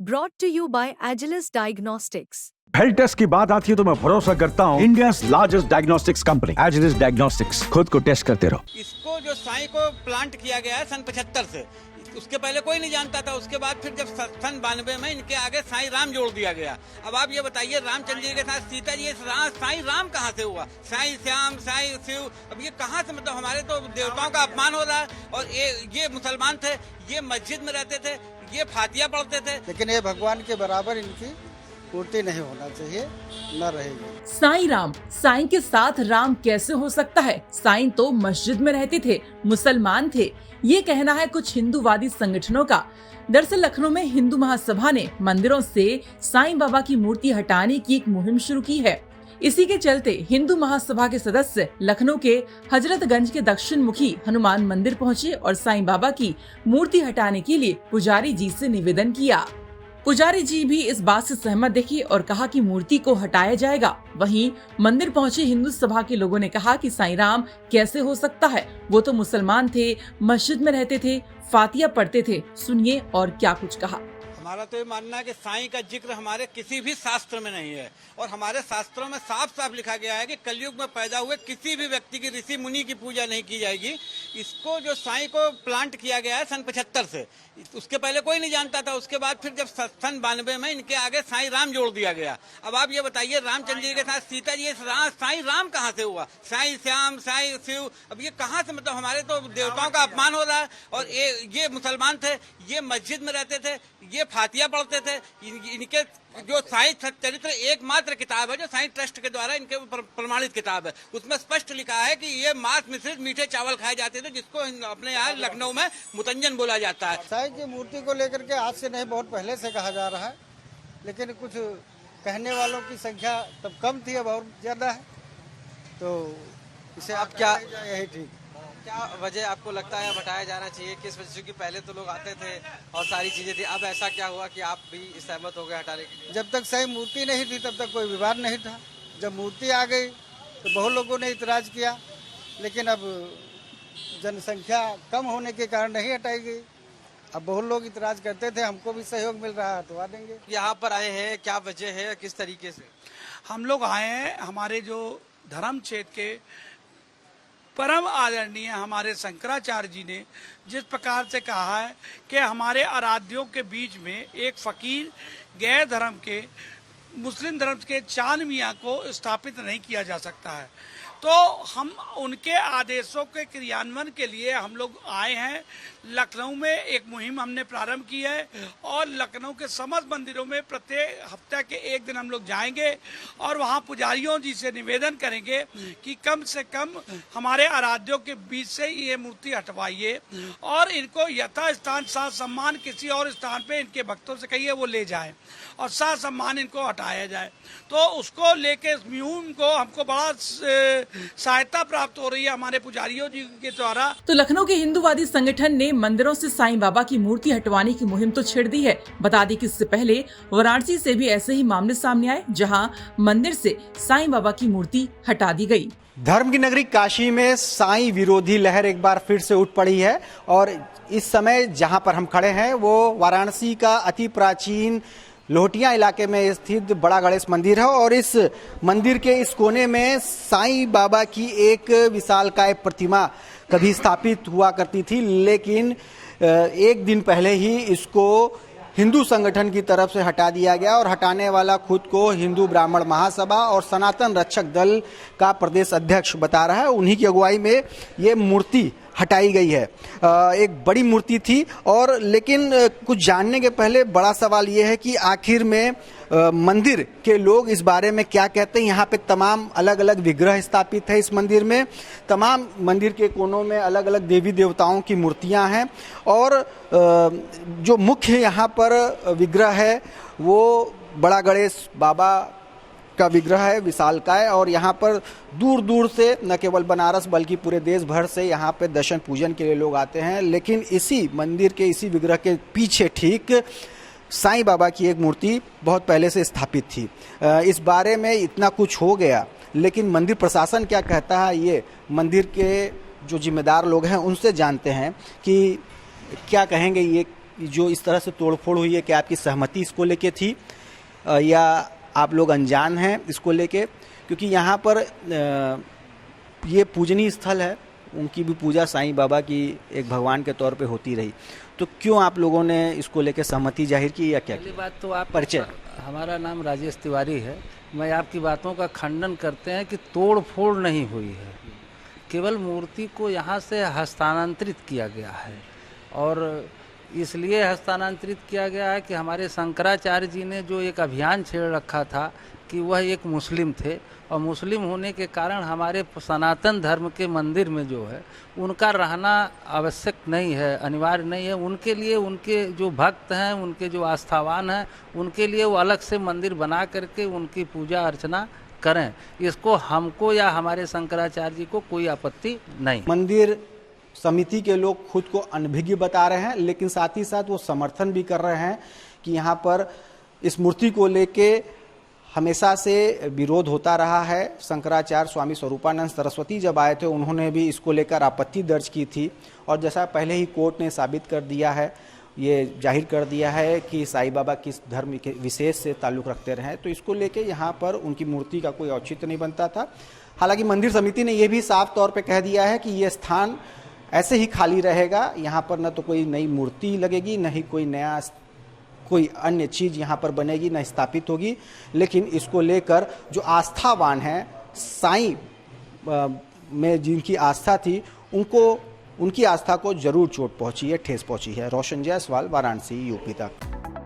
Brought to you by Agilus Diagnostics. Health test की बात आती है तो मैं भरोसा करता हूँ India's largest diagnostics company Agilus diagnostics. खुद को टेस्ट करते रहो। इसको जो साई को प्लांट किया गया है सन 75 से, उसके पहले कोई नहीं जानता था। उसके बाद फिर जब सन 92 में इनके आगे साई राम जोड़ दिया गया। अब आप ये बताइए, रामचंद्र जी के साथ सीता जी, साई राम कहाँ से हुआ? साई श्याम, साई शिव, अब ये कहाँ से? मतलब हमारे तो देवताओं का अपमान हो रहा है। और ये मुसलमान थे, ये मस्जिद में रहते थे, ये फातिया पढ़ते थे, लेकिन ये भगवान के बराबर इनकी पूर्ति नहीं होना चाहिए, न रहेगी। साईं राम, साईं के साथ राम कैसे हो सकता है? साईं तो मस्जिद में रहते थे, मुसलमान थे, ये कहना है कुछ हिंदूवादी संगठनों का। दरअसल लखनऊ में हिंदू महासभा ने मंदिरों से साईं बाबा की मूर्ति हटाने की एक मुहिम शुरू की है। इसी के चलते हिंदू महासभा के सदस्य लखनऊ के हजरतगंज के दक्षिण मुखी हनुमान मंदिर पहुंचे और साईं बाबा की मूर्ति हटाने के लिए पुजारी जी से निवेदन किया। पुजारी जी भी इस बात से सहमत दिखे और कहा कि मूर्ति को हटाया जाएगा। वहीं मंदिर पहुंचे हिंदू सभा के लोगों ने कहा कि साईं राम कैसे हो सकता है? वो तो मुसलमान थे, मस्जिद में रहते थे, फातिया पढ़ते थे। सुनिए और क्या कुछ कहा। हमारा तो ये मानना है कि साईं का जिक्र हमारे किसी भी शास्त्र में नहीं है। और हमारे शास्त्रों में साफ साफ लिखा गया है कि कलयुग में पैदा हुए किसी भी व्यक्ति की, ऋषि मुनि की पूजा नहीं की जाएगी। इसको जो साईं को प्लांट किया गया है सन 75 से, उसके पहले कोई नहीं जानता था। उसके बाद फिर जब सन 92 में इनके आगे साई राम जोड़ दिया गया। अब आप ये बताइए, रामचंद्र जी के साथ सीता जी, साई राम कहाँ से हुआ? साई श्याम, साई शिव, अब ये कहाँ से? मतलब हमारे तो देवताओं का अपमान हो रहा है। और ये मुसलमान थे, ये मस्जिद में रहते थे, ये फातिया पढ़ते थे। इनके जो साईं चरित्र एकमात्र किताब है जो साईं ट्रस्ट के द्वारा इनके प्रमाणित किताब है, उसमें स्पष्ट लिखा है कि ये मांस मिश्रित मीठे चावल खाए जाते थे, जिसको अपने यहाँ लखनऊ में मुतंजन बोला जाता है। साईं की मूर्ति को लेकर के आज से नहीं, बहुत पहले से कहा जा रहा है, लेकिन कुछ कहने वालों की संख्या तब कम थी, अब और ज्यादा है। तो इसे आप क्या यही ठीक? क्या वजह आपको लगता है हटाया जाना चाहिए? किस वजह से? क्योंकि पहले तो लोग आते थे और सारी चीजें थी, अब ऐसा क्या हुआ कि आप भी सहमत हो गए हटाने के लिए? जब तक सही मूर्ति नहीं थी तब तक कोई विवाद नहीं था। जब मूर्ति आ गई तो बहुत लोगों ने इतराज किया, लेकिन अब जनसंख्या कम होने के कारण नहीं हटाई गई। अब बहुत लोग इतराज करते थे, हमको भी सहयोग मिल रहा है, हटवा देंगे। यहाँ पर आए हैं, क्या वजह है, किस तरीके से? हम लोग आए हैं, हमारे जो धर्म क्षेत्र के परम आदरणीय हमारे शंकराचार्य जी ने जिस प्रकार से कहा है कि हमारे आराध्यों के बीच में एक फकीर गैर धर्म के, मुस्लिम धर्म के चांद मियाँ को स्थापित नहीं किया जा सकता है, तो हम उनके आदेशों के क्रियान्वयन के लिए हम लोग आए हैं। लखनऊ में एक मुहिम हमने प्रारंभ की है और लखनऊ के समस्त मंदिरों में प्रत्येक हफ्ते के एक दिन हम लोग जाएंगे और वहाँ पुजारियों जी से निवेदन करेंगे कि कम से कम हमारे आराध्यों के बीच से ये मूर्ति हटवाइए और इनको यथास्थान साथ सम्मान किसी और स्थान पे इनके भक्तों से कहिए वो ले जाए और साथ सम्मान इनको हटाया जाए। तो उसको लेके इस मुहिम को हमको बड़ा सहायता प्राप्त हो रही है हमारे पुजारियों जी के द्वारा। तो लखनऊ के हिंदूवादी संगठन ने मंदिरों से साईं बाबा की मूर्ति हटवाने की मुहिम तो छेड़ दी है। बता दें कि इससे पहले वाराणसी से भी ऐसे ही मामले सामने आए, जहां मंदिर से साईं बाबा की मूर्ति हटा दी गई। धर्म की नगरी काशी में साईं विरोधी लहर एक बार फिर से उठ पड़ी है और इस समय जहां पर हम खड़े हैं वो वाराणसी का अति प्राचीन लोहटिया इलाके में स्थित बड़ा गणेश मंदिर है और इस मंदिर के इस कोने में साईं बाबा की एक विशालकाय प्रतिमा कभी स्थापित हुआ करती थी, लेकिन एक दिन पहले ही इसको हिंदू संगठन की तरफ से हटा दिया गया और हटाने वाला खुद को हिंदू ब्राह्मण महासभा और सनातन रक्षक दल का प्रदेश अध्यक्ष बता रहा है। उन्हीं की अगुवाई में ये मूर्ति हटाई गई है। एक बड़ी मूर्ति थी और लेकिन कुछ जानने के पहले बड़ा सवाल ये है कि आखिर में मंदिर के लोग इस बारे में क्या कहते हैं। यहाँ पे तमाम अलग अलग विग्रह स्थापित है। इस मंदिर में तमाम मंदिर के कोनों में अलग अलग देवी देवताओं की मूर्तियाँ हैं और जो मुख्य यहाँ पर विग्रह है वो बड़ा गणेश बाबा का विग्रह है, विशालकाय। और यहाँ पर दूर दूर से न केवल बनारस बल्कि पूरे देश भर से यहाँ पे दर्शन पूजन के लिए लोग आते हैं। लेकिन इसी मंदिर के इसी विग्रह के पीछे ठीक साईं बाबा की एक मूर्ति बहुत पहले से स्थापित थी। इस बारे में इतना कुछ हो गया, लेकिन मंदिर प्रशासन क्या कहता है ये मंदिर के जो जिम्मेदार लोग हैं उनसे जानते हैं कि क्या कहेंगे ये जो इस तरह से तोड़फोड़ हुई है, क्या आपकी सहमति इसको लेके थी या आप लोग अनजान हैं इसको लेके? क्योंकि यहाँ पर ये पूजनीय स्थल है, उनकी भी पूजा साईं बाबा की एक भगवान के तौर पे होती रही, तो क्यों आप लोगों ने इसको लेके सहमति जाहिर की या क्या? पहली बात तो आप परिचय। हमारा नाम राजेश तिवारी है। मैं आपकी बातों का खंडन करते हैं कि तोड़ फोड़ नहीं हुई है, केवल मूर्ति को यहाँ से हस्तांतरित किया गया है। और इसलिए हस्तांतरित किया गया है कि हमारे शंकराचार्य जी ने जो एक अभियान छेड़ रखा था कि वह एक मुस्लिम थे, और मुस्लिम होने के कारण हमारे सनातन धर्म के मंदिर में जो है उनका रहना आवश्यक नहीं है, अनिवार्य नहीं है। उनके लिए उनके जो भक्त हैं, उनके जो आस्थावान हैं, उनके लिए वो अलग से मंदिर बना करके उनकी पूजा अर्चना करें। इसको हमको या हमारे शंकराचार्य जी को कोई आपत्ति नहीं। मंदिर समिति के लोग खुद को अनभिज्ञ बता रहे हैं, लेकिन साथ ही साथ वो समर्थन भी कर रहे हैं कि यहाँ पर इस मूर्ति को लेके हमेशा से विरोध होता रहा है। शंकराचार्य स्वामी स्वरूपानंद सरस्वती जब आए थे, उन्होंने भी इसको लेकर आपत्ति दर्ज की थी, और जैसा पहले ही कोर्ट ने साबित कर दिया है, ये जाहिर कर दिया है कि साईं बाबा किस धर्म के विशेष से ताल्लुक़ रखते रहे, तो इसको लेके यहाँ पर उनकी मूर्ति का कोई औचित्य नहीं बनता था। हालांकि मंदिर समिति ने यह भी साफ तौर पे कह दिया है कि ये स्थान ऐसे ही खाली रहेगा, यहाँ पर न तो कोई नई मूर्ति लगेगी, न ही कोई अन्य चीज़ यहाँ पर बनेगी, न स्थापित होगी। लेकिन इसको लेकर जो आस्थावान हैं, साईं में जिनकी आस्था थी, उनकी आस्था को जरूर चोट पहुंची है, ठेस पहुंची है। रोशन जायसवाल, वाराणसी, यूपी तक।